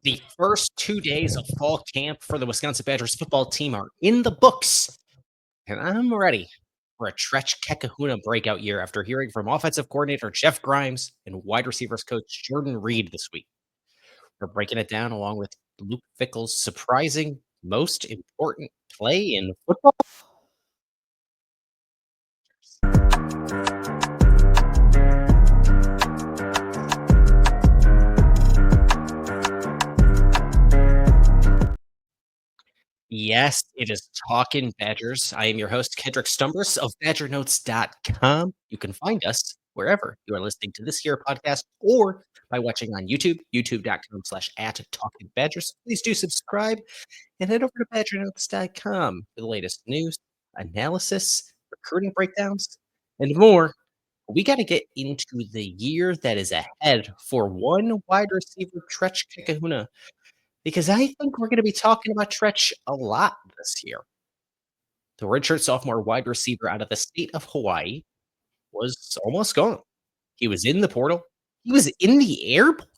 The first 2 days of fall camp for the Wisconsin Badgers football team are in the books, and I'm ready for a Trech Kekahuna breakout year after hearing from offensive coordinator Jeff Grimes and wide receivers coach Jordan Reid this week. We're breaking it down along with Luke Fickell's surprising most important play in football. Yes, it is Talkin' Badgers. I am your host, Kedrick Stumbris of BadgerNotes.com. You can find us wherever you are listening to this here podcast or by watching on YouTube, youtube.com/at Talkin' Badgers. Please do subscribe and head over to BadgerNotes.com for the latest news, analysis, recruiting breakdowns, and more. We got to get into the year that is ahead for one wide receiver, Trech Kekahuna, because I think we're going to be talking about Trech a lot this year. The redshirt sophomore wide receiver out of the state of Hawaii was almost gone. He was in the portal. He was in the airport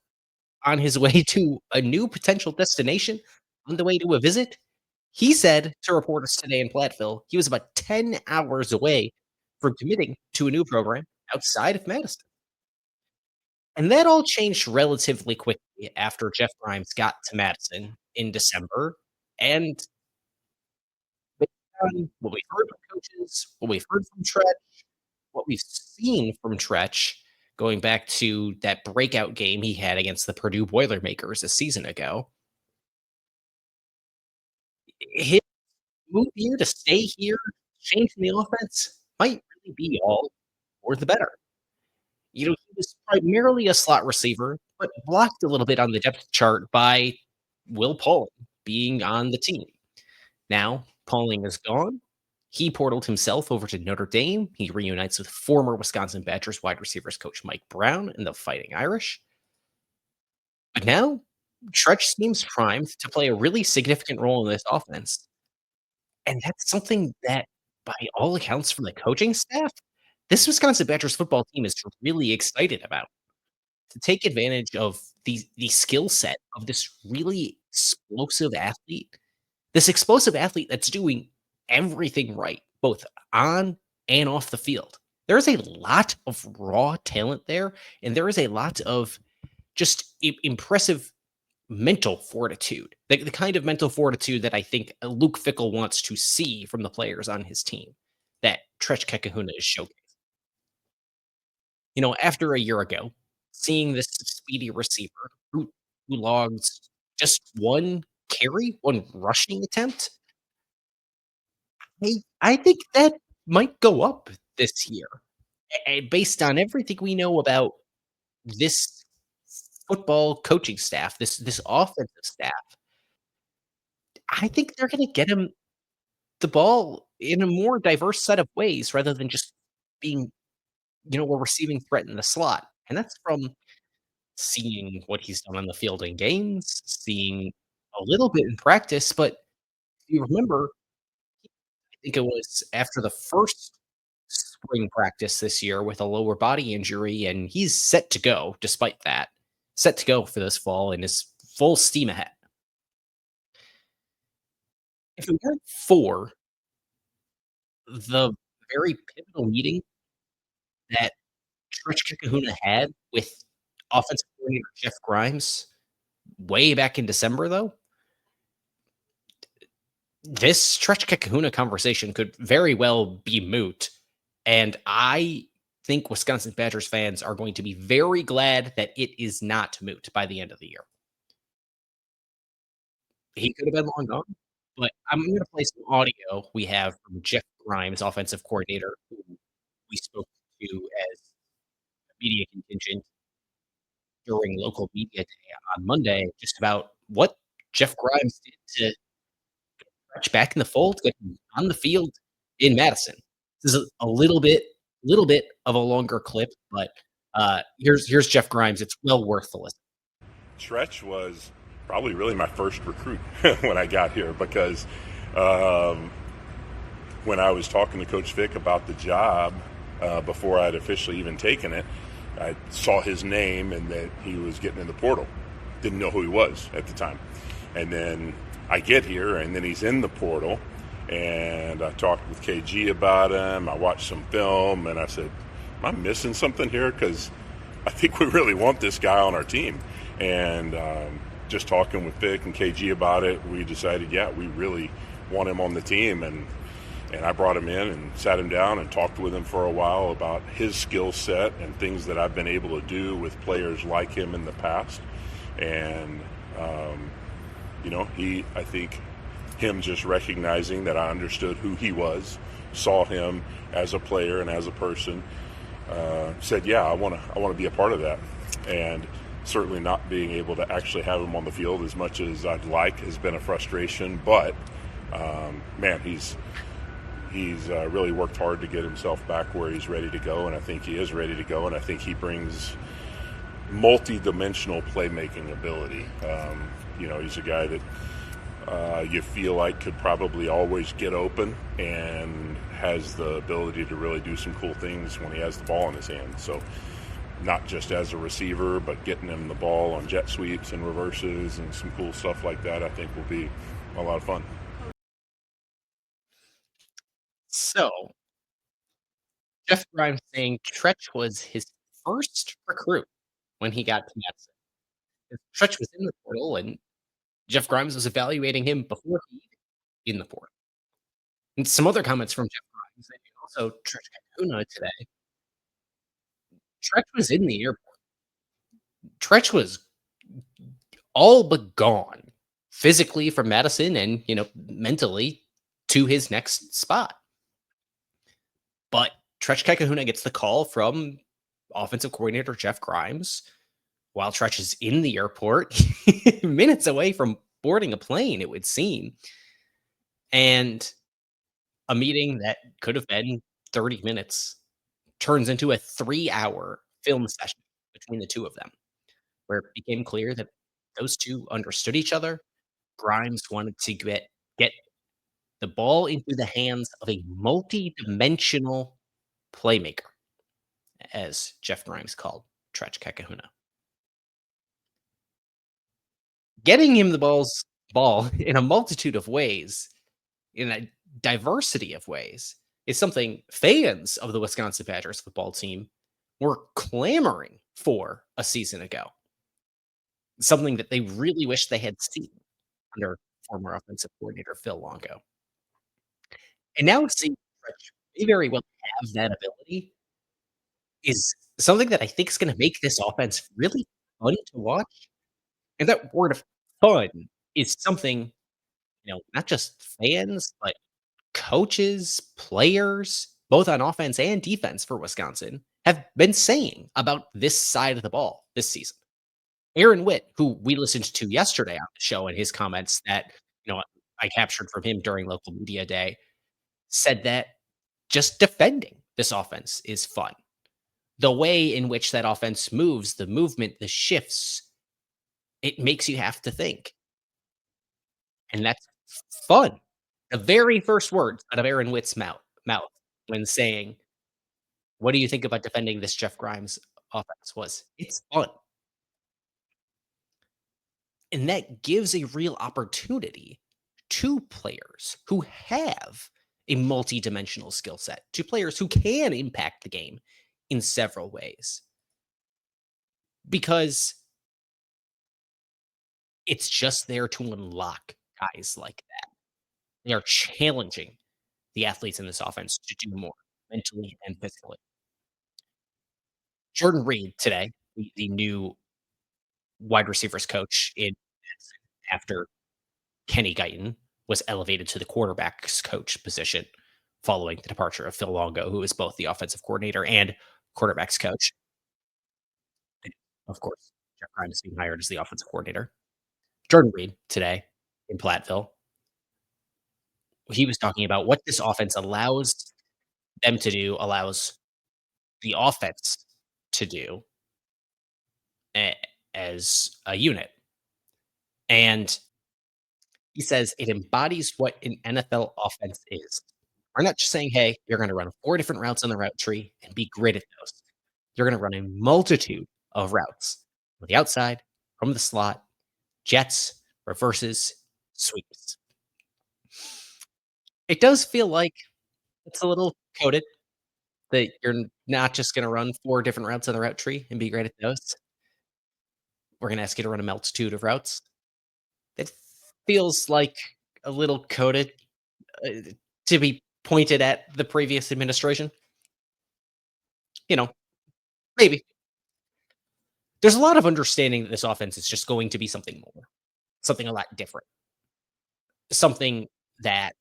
on his way to a new potential destination, on the way to a visit. He said to reporters today in Platteville he was about 10 hours away from committing to a new program outside of Madison. And that all changed relatively quickly after Jeff Grimes got to Madison in December. And based on what we've heard from coaches, what we've heard from Trech, what we've seen from Trech, going back to that breakout game he had against the Purdue Boilermakers a season ago, his move here to stay here, changing the offense, might really be all for the better. He was primarily a slot receiver, but blocked a little bit on the depth chart by Will Pauling being on the team. Now, Pauling is gone. He portaled himself over to Notre Dame. He reunites with former Wisconsin Badgers wide receivers coach Mike Brown and the Fighting Irish. But now, Trech seems primed to play a really significant role in this offense. And that's something that, by all accounts from the coaching staff, this Wisconsin Badgers football team is really excited about. To take advantage of the skill set of this really explosive athlete, this explosive athlete that's doing everything right, both on and off the field. There is a lot of raw talent there, and there is a lot of just impressive mental fortitude, the kind of mental fortitude that I think Luke Fickell wants to see from the players on his team that Trech Kekahuna is showcasing. After a year ago, seeing this speedy receiver who logs just one carry, one rushing attempt, I think that might go up this year. Based on everything we know about this football coaching staff, this offensive staff, I think they're gonna get him the ball in a more diverse set of ways rather than just being, a receiving threat in the slot. And that's from seeing what he's done on the field in games, seeing a little bit in practice. But if you remember, I think it was after the first spring practice this year with a lower body injury, and he's set to go despite that, set to go for this fall and is full steam ahead. If it weren't for the very pivotal meeting that Trech Kekahuna had with offensive coordinator Jeff Grimes way back in December, though, this Trech Kekahuna conversation could very well be moot. And I think Wisconsin Badgers fans are going to be very glad that it is not moot by the end of the year. He could have been long gone, but I'm going to play some audio we have from Jeff Grimes, offensive coordinator, who we spoke to as a media contingent during local media day on Monday, just about what Jeff Grimes did to get back in the fold, get him on the field in Madison. This is a little bit of a longer clip, but here's Jeff Grimes. It's well worth the listen. Trech was probably really my first recruit when I got here because when I was talking to Coach Vick about the job before I'd officially even taken it, I saw his name and that he was getting in the portal. didn't know who he was at the time. And then I get here, and then he's in the portal, and I talked with KG about him. I watched some film, and I said, "Am I missing something here? Because I think we really want this guy on our team." And just talking with Vic and KG about it, we decided, yeah, we really want him on the team. And I brought him in and sat him down and talked with him for a while about his skill set and things that I've been able to do with players like him in the past. And, I think him just recognizing that I understood who he was, saw him as a player and as a person, said, yeah, I want to be a part of that. And certainly not being able to actually have him on the field as much as I'd like has been a frustration. But, man, he's really worked hard to get himself back where he's ready to go, and I think he is ready to go, and I think he brings multi-dimensional playmaking ability. He's a guy that you feel like could probably always get open and has the ability to really do some cool things when he has the ball in his hand. So not just as a receiver, but getting him the ball on jet sweeps and reverses and some cool stuff like that, I think will be a lot of fun. So, Jeff Grimes saying Trech was his first recruit when he got to Madison. Trech was in the portal, and Jeff Grimes was evaluating him before he in the portal. And some other comments from Jeff Grimes, and also Trech Kekahuna today. Trech was in the airport. Trech was all but gone physically from Madison and, mentally to his next spot. But Trech Kekahuna gets the call from offensive coordinator Jeff Grimes while Trech is in the airport, minutes away from boarding a plane, it would seem. And a meeting that could have been 30 minutes turns into a 3-hour film session between the two of them, where it became clear that those two understood each other. Grimes wanted to get the ball into the hands of a multi-dimensional playmaker, as Jeff Grimes called Trech Kekahuna. Getting him the ball in a multitude of ways, in a diversity of ways, is something fans of the Wisconsin Badgers football team were clamoring for a season ago. Something that they really wish they had seen under former offensive coordinator Phil Longo. And now seeing Stretch may very well have that ability is something that I think is gonna make this offense really fun to watch. And that word of fun is something, not just fans, but coaches, players, both on offense and defense for Wisconsin, have been saying about this side of the ball this season. Aaron Witt, who we listened to yesterday on the show, and his comments that, I captured from him during local media day, said that just defending this offense is fun. The way in which that offense moves, the movement, the shifts, it makes you have to think. And that's fun. The very first words out of Aaron Witt's mouth when saying, "What do you think about defending this Jeff Grimes offense?" was, "It's fun." And that gives a real opportunity to players who have a multi-dimensional skill set, to players who can impact the game in several ways. Because it's just there to unlock guys like that. They are challenging the athletes in this offense to do more mentally and physically. Jordan Reid today, the new wide receivers coach after Kenny Guyton was elevated to the quarterback's coach position following the departure of Phil Longo, who is both the offensive coordinator and quarterback's coach. And of course, Jeff Grimes being hired as the offensive coordinator. Jordan Reid today in Platteville, he was talking about what this offense allows them to do, allows the offense to do a- as a unit. And he says it embodies what an NFL offense is. We're not just saying, hey, you're going to run 4 different routes on the route tree and be great at those. You're going to run a multitude of routes from the outside, from the slot, jets, reverses, sweeps. It does feel like it's a little coded that you're not just gonna run 4 different routes on the route tree and be great at those. We're gonna ask you to run a multitude of routes. It feels like a little coded, uh, to be pointed at the previous administration. You know, maybe. There's a lot of understanding that this offense is just going to be something more, something a lot different, something that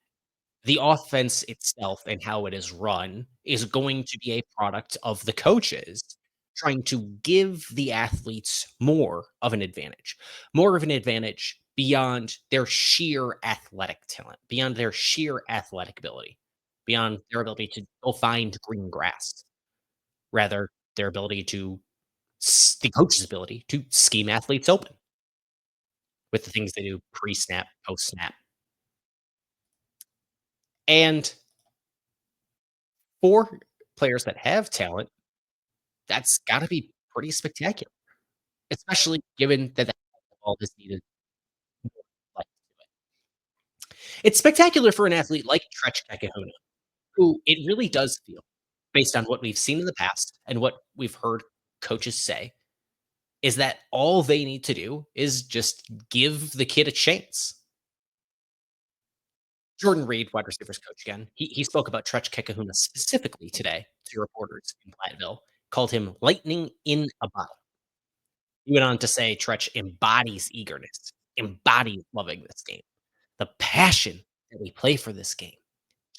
the offense itself and how it is run is going to be a product of the coaches trying to give the athletes more of an advantage beyond their sheer athletic talent, beyond their sheer athletic ability, beyond their ability to go find green grass, rather their ability to the coach's ability to scheme athletes open with the things they do pre-snap, post-snap. And for players that have talent, that's gotta be pretty spectacular, especially given that that ball is needed more life to it. It's spectacular for an athlete like Trech Kekahuna, who it really does feel, based on what we've seen in the past and what we've heard coaches say, is that all they need to do is just give the kid a chance. Jordan Reid, wide receivers coach again, he spoke about Trech Kekahuna specifically today to reporters in Platteville, called him lightning in a bottle. He went on to say Trech embodies eagerness, embodies loving this game, the passion that we play for this game.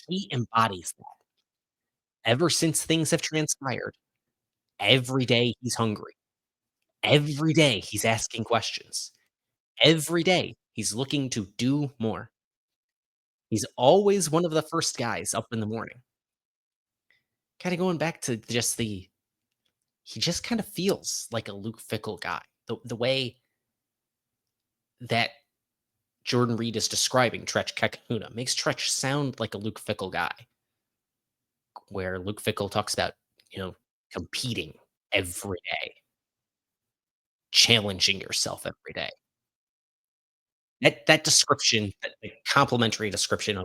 He embodies that. Ever since things have transpired, every day he's hungry. Every day he's asking questions. Every day he's looking to do more. He's always one of the first guys up in the morning. Kinda going back to just the he just kind of feels like a Luke Fickell guy. The way that Jordan Reid is describing Trech Kekahuna makes Trech sound like a Luke Fickell guy, where Luke Fickell talks about, competing every day, challenging yourself every day. That description, that the complimentary description of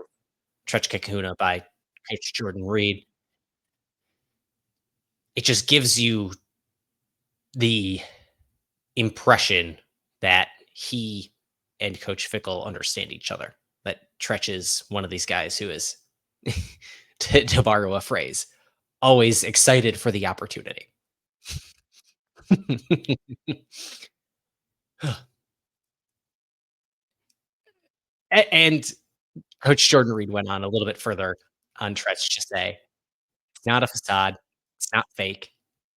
Trech Kekahuna by Coach Jordan Reid, it just gives you the impression that he and Coach Fickell understand each other. That Trech is one of these guys who is, to borrow a phrase, always excited for the opportunity. And Coach Jordan Reid went on a little bit further on Trech to say, it's not a facade, it's not fake.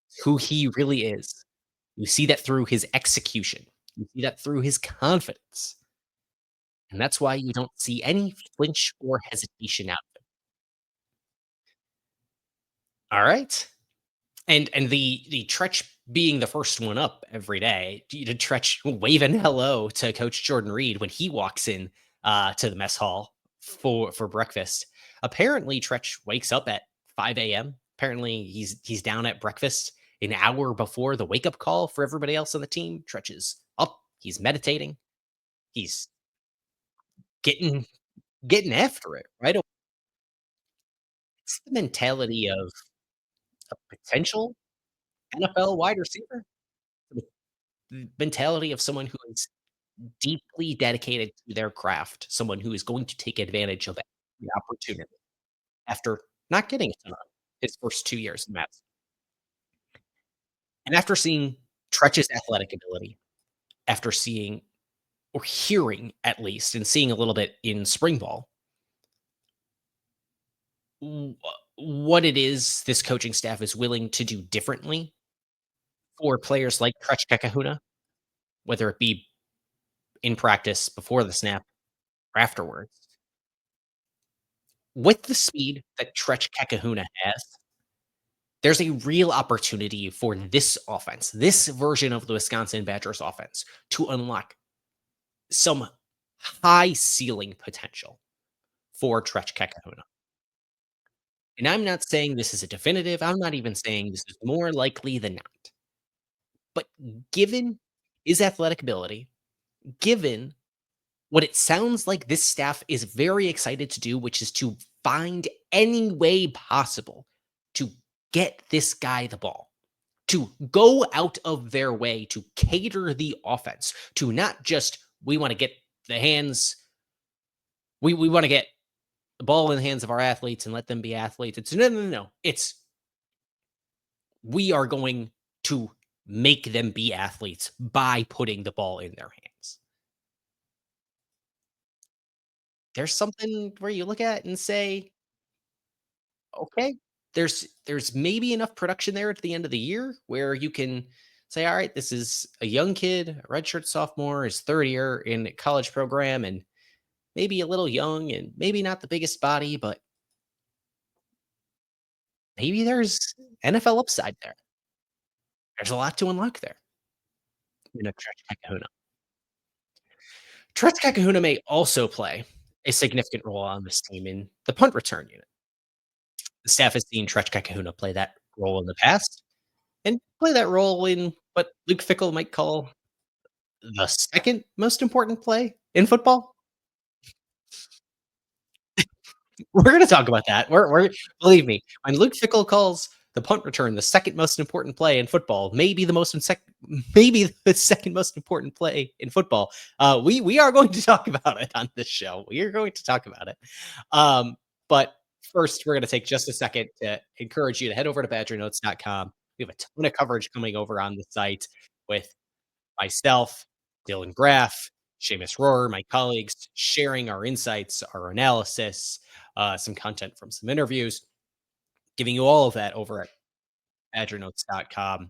It's who he really is. You see that through his execution. You see that through his confidence. And that's why you don't see any flinch or hesitation out of him. All right. And the Tretch being the first one up every day, to Tretch waving hello to Coach Jordan Reid when he walks in to the mess hall for breakfast. Apparently, Tretch wakes up at 5 a.m. Apparently, he's down at breakfast an hour before the wake up call for everybody else on the team. Tretch is up. He's meditating. He's getting after it. Right. It's the mentality of a potential NFL wide receiver. The mentality of someone who is deeply dedicated to their craft, someone who is going to take advantage of the opportunity after not getting it on his first 2 years in Mets. And after seeing Tretch's athletic ability, after seeing or hearing at least and seeing a little bit in spring ball, w what it is this coaching staff is willing to do differently for players like Trech Kekahuna, whether it be in practice before the snap or afterwards. With the speed that Trech Kekahuna has, there's a real opportunity for this offense, this version of the Wisconsin Badgers offense, to unlock some high ceiling potential for Trech Kekahuna. And I'm not saying this is a definitive. I'm not even saying this is more likely than not. But given his athletic ability, given what it sounds like this staff is very excited to do, which is to find any way possible to get this guy the ball, to go out of their way to cater the offense, to not just we want to get the hands, we want to get the ball in the hands of our athletes and let them be athletes. It's no, no, no, no. It's we are going to make them be athletes by putting the ball in their hands. There's something where you look at it and say, okay, there's maybe enough production there at the end of the year where you can say, all right, this is a young kid, a redshirt sophomore, his third year in a college program, and maybe a little young and maybe not the biggest body, but maybe there's NFL upside there. There's a lot to unlock there. Trech Kekahuna. Trech Kekahuna may also play a significant role on this team in the punt return unit. The staff has seen Trech Kekahuna play that role in the past and play that role in what Luke Fickell might call the second most important play in football. We're gonna talk about that. We're believe me, when Luke Fickell calls the punt return the second most important play in football, maybe the second most important play in football. We are going to talk about it on this show. We are going to talk about it. But first, we're gonna take just a second to encourage you to head over to badgernotes.com. We have a ton of coverage coming over on the site with myself, Dylan Graff, Seamus Rohrer, my colleagues, sharing our insights, our analysis, some content from some interviews, giving you all of that over at badgernotes.com.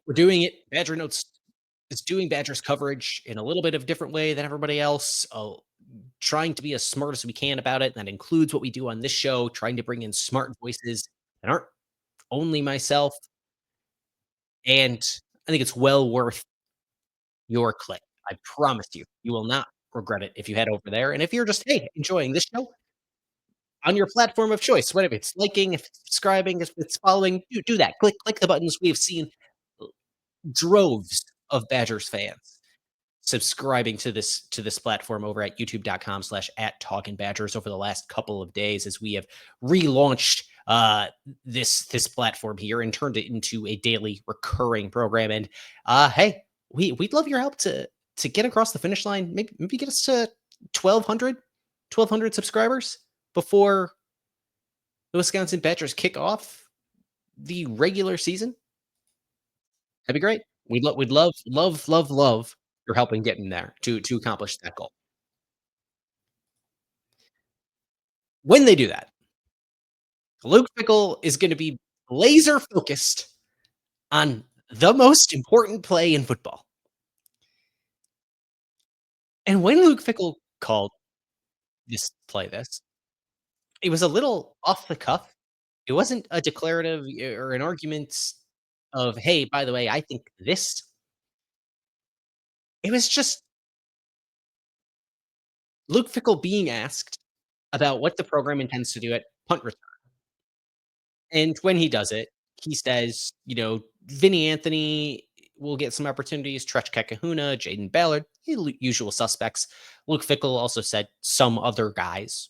We're doing it. Badger Notes is doing Badgers coverage in a little bit of a different way than everybody else, trying to be as smart as we can about it. That includes what we do on this show, trying to bring in smart voices that aren't only myself. And I think it's well worth your click. I promise you, you will not regret it if you head over there. And if you're just, hey, enjoying this show on your platform of choice, whatever it's liking, if it's subscribing, if it's following, do that. Click the buttons. We have seen droves of Badgers fans subscribing to this platform over at youtube.com/@ talking badgers over the last couple of days as we have relaunched this platform here and turned it into a daily recurring program. And hey, we'd love your help to get across the finish line, maybe get us to 1200 subscribers before the Wisconsin Badgers kick off the regular season. That'd be great. We'd love your help in getting there to accomplish that goal. When they do that, Luke Fickell is gonna be laser focused on the most important play in football. And when Luke Fickell called this, it was a little off the cuff. It wasn't a declarative or an argument of, "Hey, by the way, I think this." It was just Luke Fickell being asked about what the program intends to do at punt return. And when he does it, he says, Vinny Anthony will get some opportunities, Trech Kekahuna, Jaden Ballard, usual suspects. Luke Fickell also said some other guys.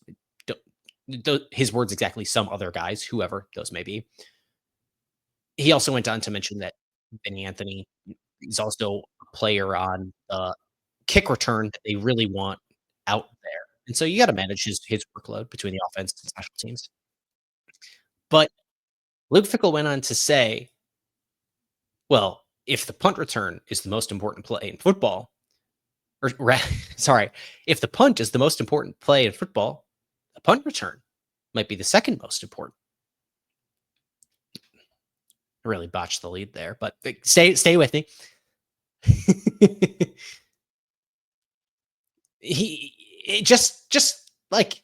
His words exactly, some other guys, whoever those may be. He also went on to mention that Vinny Anthony is also a player on the kick return that they really want out there. And so you got to manage his workload between the offense and special teams. But Luke Fickell went on to say, well, if the punt return is the most important play in football, sorry, if the punt is the most important play in football, the punt return might be the second most important. I really botched the lead there, but stay with me. It just like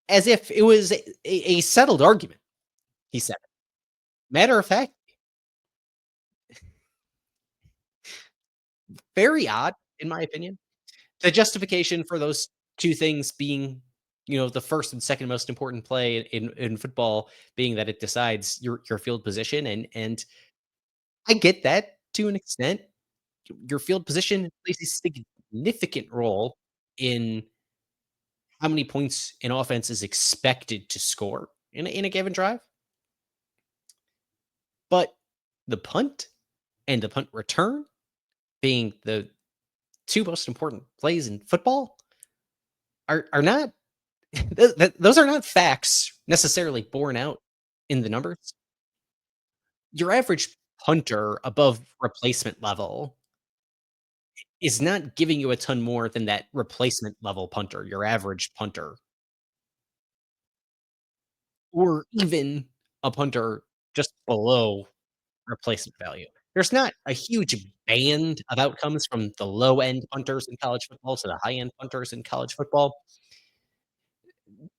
as if it was a settled argument. He said, matter of fact, very odd in my opinion. The justification for those two things being, the first and second most important play in football being that it decides your field position, and I get that to an extent. your field position plays a significant role in how many points an offense is expected to score in a given drive. But the punt and the punt return being the two most important plays in football are not those are not facts necessarily borne out in the numbers. Your average punter above replacement level is not giving you a ton more than that replacement level punter, your average punter, or even a punter just below replacement value. There's not a huge band of outcomes from the low end punters in college football to the high end punters in college football.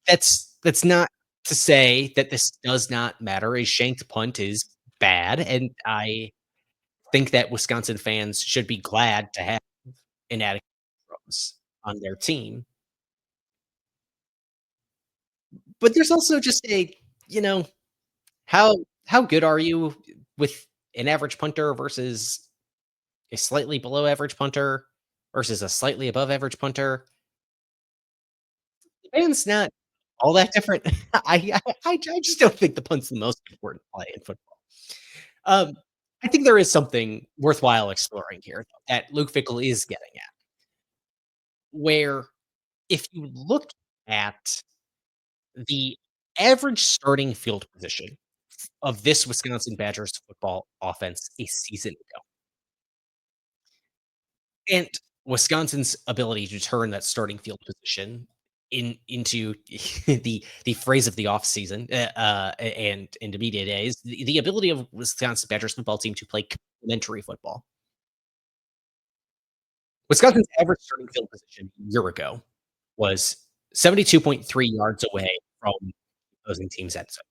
That's not to say that this does not matter. A shanked punt is bad, and I think that Wisconsin fans should be glad to have inadequate throws on their team. But there's also just you know, how how good are you with an average punter versus a slightly below average punter versus a slightly above average punter? The band's not all that different. I just don't think the punt's the most important play in football. Um, I think there is something worthwhile exploring here though, that Luke Fickell is getting at, where if you look at the average starting field position of this Wisconsin Badgers football offense a season ago, and Wisconsin's ability to turn that starting field position into the phrase of the offseason, and into media days, the ability of Wisconsin Badgers football team to play complementary football. Wisconsin's average starting field position a year ago was 72.3 yards away from opposing team's end zone.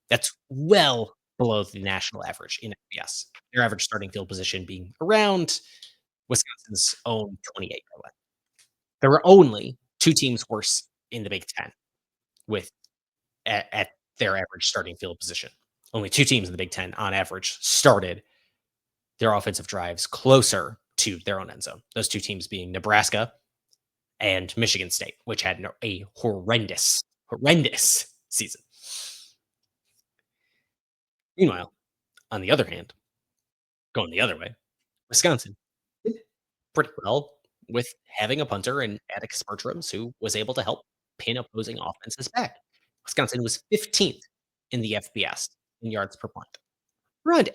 That's well below the national average in FBS. Their average starting field position being around Wisconsin's own 28-yard line. There were only 2 teams worse in the Big Ten with at their average starting field position. Only 2 teams in the Big Ten on average started their offensive drives closer to their own end zone. Those 2 teams being Nebraska and Michigan State, which had a horrendous season. Meanwhile, on the other hand, going the other way, Wisconsin did pretty well with having a punter in Atticus Bertrams who was able to help pin opposing offenses back. Wisconsin was 15th in the FBS in yards per punt. Around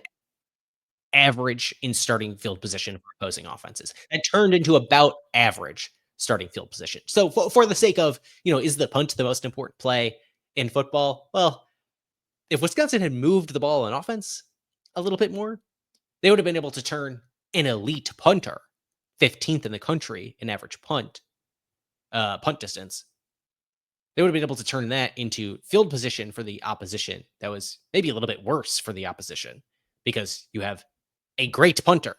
average in starting field position for opposing offenses. That turned into about average starting field position. So for the sake of, is the punt the most important play in football? Well, if Wisconsin had moved the ball on offense a little bit more, they would have been able to turn an elite punter, 15th in the country in average punt distance. They would have been able to turn that into field position for the opposition that was maybe a little bit worse for the opposition because you have a great punter,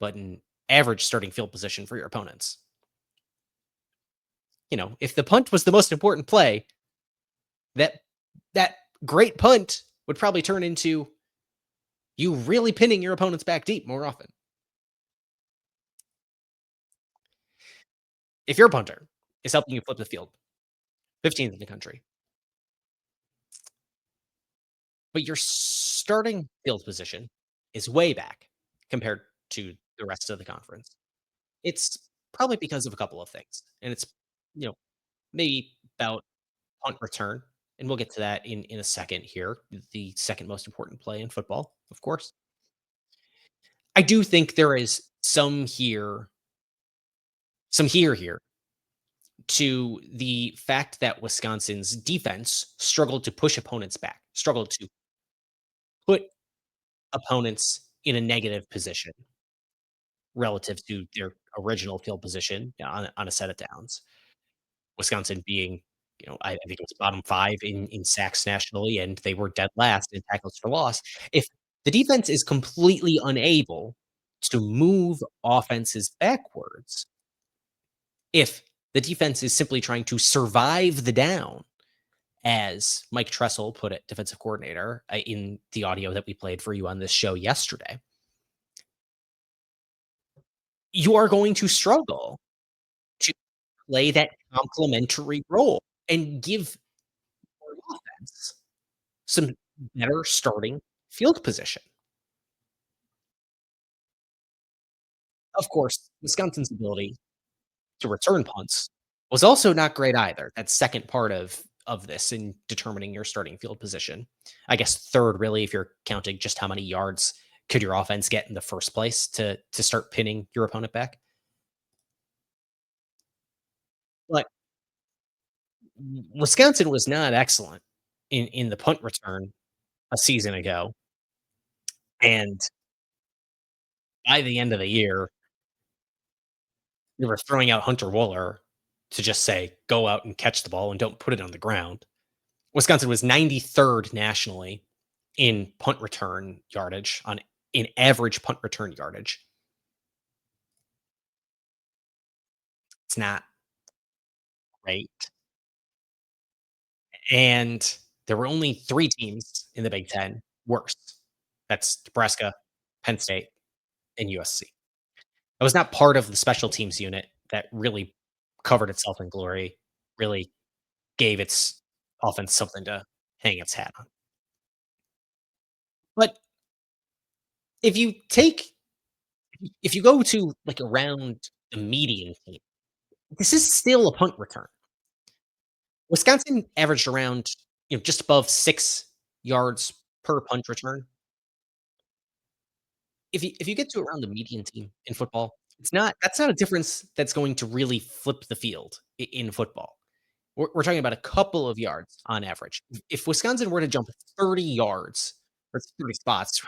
but an average starting field position for your opponents. If the punt was the most important play, that that great punt would probably turn into you really pinning your opponents back deep more often. If your punter is helping you flip the field, 15th in the country, but your starting field position is way back compared to the rest of the conference, it's probably because of a couple of things. And it's, you know, maybe about punt return. And we'll get to that in a second here. The second most important play in football, of course. I do think there is some here to the fact that Wisconsin's defense struggled to push opponents back, struggled to put opponents in a negative position relative to their original field position on a set of downs. Wisconsin being, I think it was bottom 5 in sacks nationally, and they were dead last in tackles for loss. If the defense is completely unable to move offenses backwards, if the defense is simply trying to survive the down, as Mike Tressel put it, defensive coordinator, in the audio that we played for you on this show yesterday, you are going to struggle to play that complementary role and give your offense some better starting field position. Of course, Wisconsin's ability to return punts was also not great either. That second part of this in determining your starting field position. I guess third, really, if you're counting just how many yards could your offense get in the first place to start pinning your opponent back. But Wisconsin was not excellent in the punt return a season ago, and by the end of the year, they were throwing out Hunter Wohler to just say, "Go out and catch the ball and don't put it on the ground." Wisconsin was 93rd nationally in punt return yardage on in average punt return yardage. It's not great. And there were only 3 teams in the Big Ten worse. That's Nebraska, Penn State, and USC. I was not part of the special teams unit that really covered itself in glory, really gave its offense something to hang its hat on. But if you take if you go to, like, around the median team, this is still a punt return. Wisconsin averaged around, just above 6 yards per punt return. If you get to around the median team in football, that's not a difference that's going to really flip the field in football. We're talking about a couple of yards on average. If Wisconsin were to jump 30 yards or 30 spots,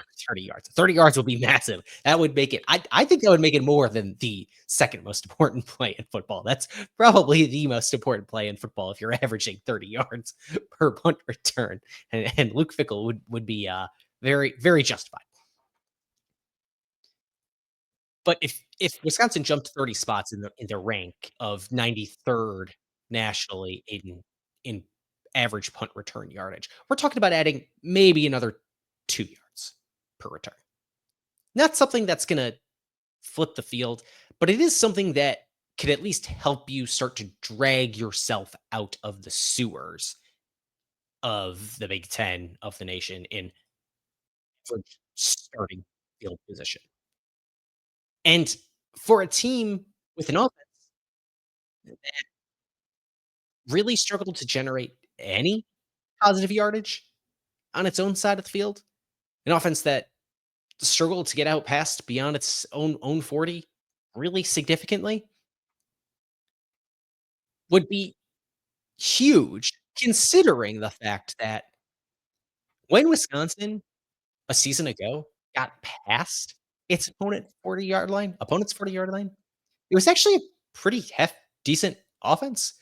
30 yards would be massive. That would make it I think that would make it more than the second most important play in football. That's probably the most important play in football if you're averaging 30 yards per punt return, and Luke Fickell would be, very, very justified. But if Wisconsin jumped 30 spots in the rank of 93rd nationally in average punt return yardage, we're talking about adding maybe another 2 yards per return. Not something that's gonna flip the field, but it is something that could at least help you start to drag yourself out of the sewers of the Big Ten, of the nation in average starting field position. And for a team with an offense really struggled to generate any positive yardage on its own side of the field, an offense that struggled to get out past beyond its own 40 really significantly, would be huge considering the fact that when Wisconsin a season ago got past opponent's 40-yard line, it was actually a pretty decent offense.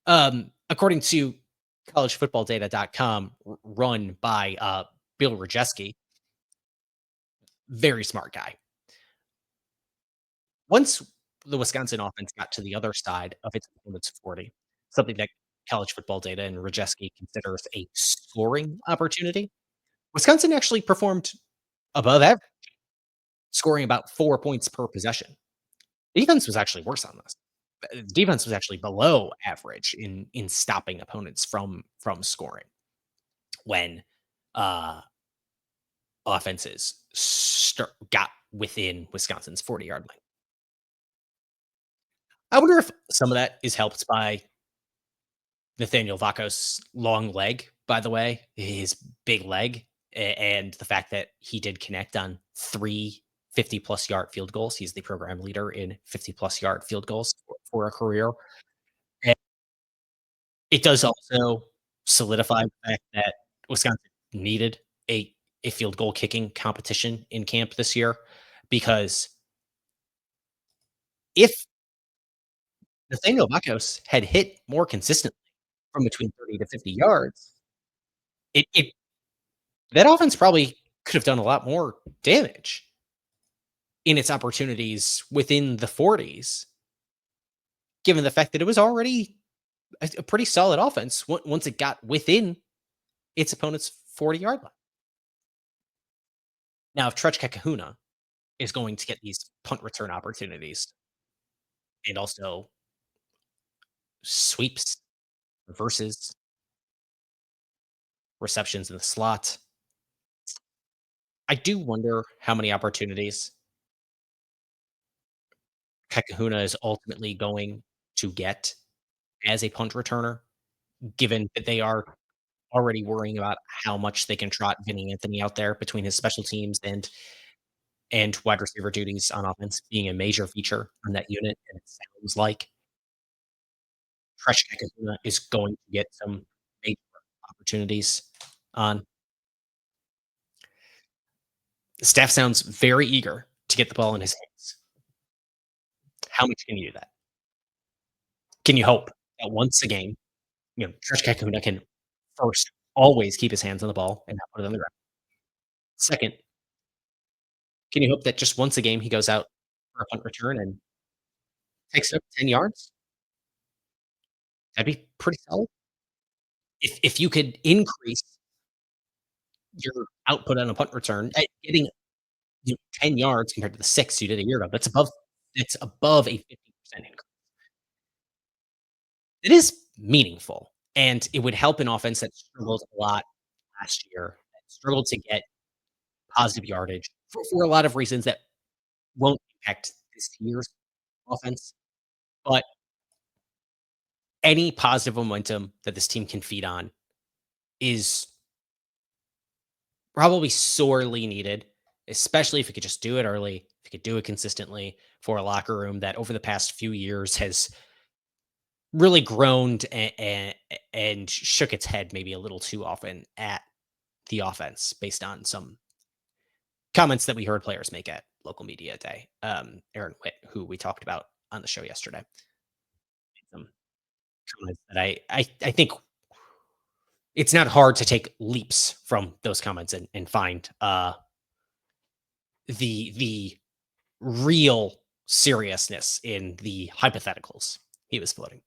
According to collegefootballdata.com, run by Bill Rejeski, very smart guy. Once the Wisconsin offense got to the other side of its opponent's 40, something that college football data and Rejeski considers a scoring opportunity, Wisconsin actually performed above average, scoring about 4 points per possession. Defense was actually worse on this. Defense was actually below average in stopping opponents from scoring when uh offenses got within Wisconsin's 40-yard line. I wonder if some of that is helped by Nathaniel Vaco's long leg, by the way, his big leg, and the fact that he did connect on 3 50-plus yard field goals. He's the program leader in 50-plus yard field goals for a career. And it does also solidify the fact that Wisconsin needed a field goal kicking competition in camp this year, because if Nathaniel Vacos had hit more consistently from between 30 to 50 yards, it that offense probably could have done a lot more damage in its opportunities within the 40s, given the fact that it was already a pretty solid offense once it got within its opponent's 40-yard line. Now, if Trech Kekahuna is going to get these punt return opportunities and also sweeps, reverses, receptions in the slot. I do wonder how many opportunities Kekahuna is ultimately going to get as a punt returner, given that they are already worrying about how much they can trot Vinny Anthony out there between his special teams and wide receiver duties on offense being a major feature on that unit. And it sounds like Trech Kekahuna is going to get some major opportunities on. The staff sounds very eager to get the ball in his hands. How much can you do that? Can you hope that once a game, Trech Kekahuna can first always keep his hands on the ball and not put it on the ground? Second, can you hope that just once a game he goes out for a punt return and takes it up 10 yards? That'd be pretty solid. If you could increase your output on a punt return at getting 10 yards compared to the 6 you did a year ago, that's above a 50% increase. It is meaningful, and it would help an offense that struggled a lot last year, that struggled to get positive yardage for a lot of reasons that won't impact this year's offense. But any positive momentum that this team can feed on is probably sorely needed, especially if you could just do it early, if you could do it consistently for a locker room that over the past few years has really groaned and shook its head maybe a little too often at the offense based on some comments that we heard players make at local media day. Aaron Witt, who we talked about on the show yesterday, some comments that I think it's not hard to take leaps from those comments and find the real seriousness in the hypotheticals he was floating.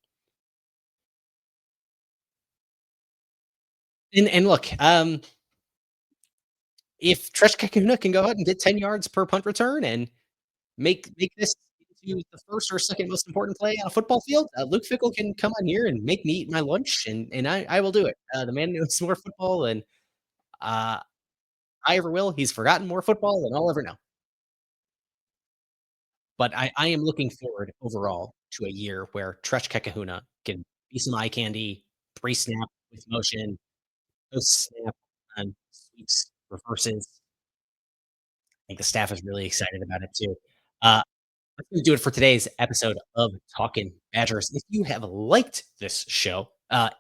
And look, if Trech Kekuna can go out and get 10 yards per punt return and make this into the first or second most important play on a football field, Luke Fickell can come on here and make me eat my lunch, and I will do it. The man knows more football than uh, I ever will. He's forgotten more football than I'll ever know. But I am looking forward overall to a year where Trech Kekahuna can be some eye candy, pre-snap with motion, post-snap on sweeps, reverses. I think the staff is really excited about it too. That's going to do it for today's episode of Talking Badgers. If you have liked this show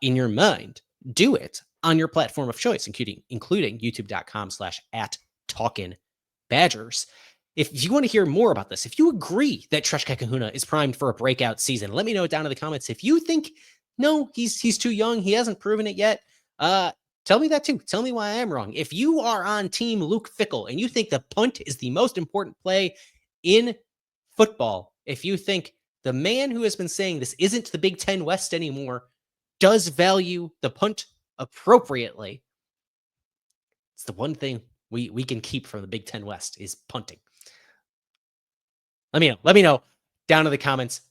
in your mind, do it on your platform of choice, including youtube.com/at Talking Badgers. If you want to hear more about this, if you agree that Trech Kekahuna is primed for a breakout season, let me know down in the comments. If you think no, he's too young, he hasn't proven it yet, tell me that too. Tell me why I'm wrong. If you are on team Luke Fickell and you think the punt is the most important play in football, if you think the man who has been saying this isn't the Big Ten West anymore does value the punt appropriately, it's the one thing we can keep from the Big Ten West is punting. Let me know. Let me know down in the comments.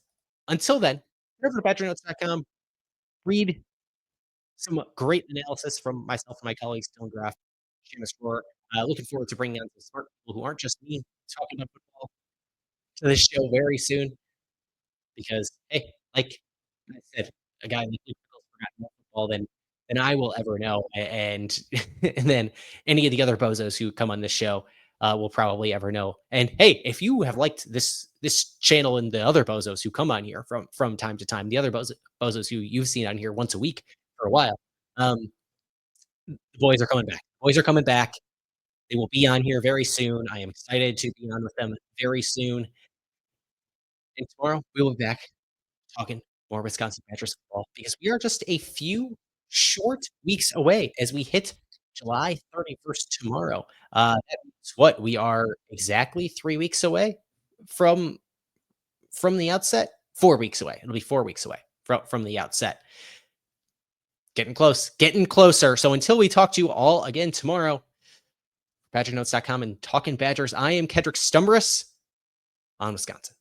Until then, head over to badgernotes.com. Read some great analysis from myself and my colleagues, Dylan Graff, Seamus Rohr. Looking forward to bringing on some smart people who aren't just me talking about football to this show very soon. Because, hey, like I said, a guy like Luke Fickell's forgotten more football than I will ever know, and and then any of the other bozos who come on this show will probably ever know. And hey, if you have liked this channel and the other bozos who come on here from time to time, the other bozos who you've seen on here once a week for a while, um, the boys are coming back. Boys are coming back. They will be on here very soon. I am excited to be on with them very soon. And tomorrow we will be back talking more Wisconsin Badgers football because we are just a few short weeks away as we hit July 31st tomorrow. That means what? We are exactly 3 weeks away from the outset? 4 weeks away. It'll be 4 weeks away from the outset. Getting close, getting closer. So until we talk to you all again tomorrow, BadgerNotes.com and Talking Badgers. I am Kedrick Stumbris on Wisconsin.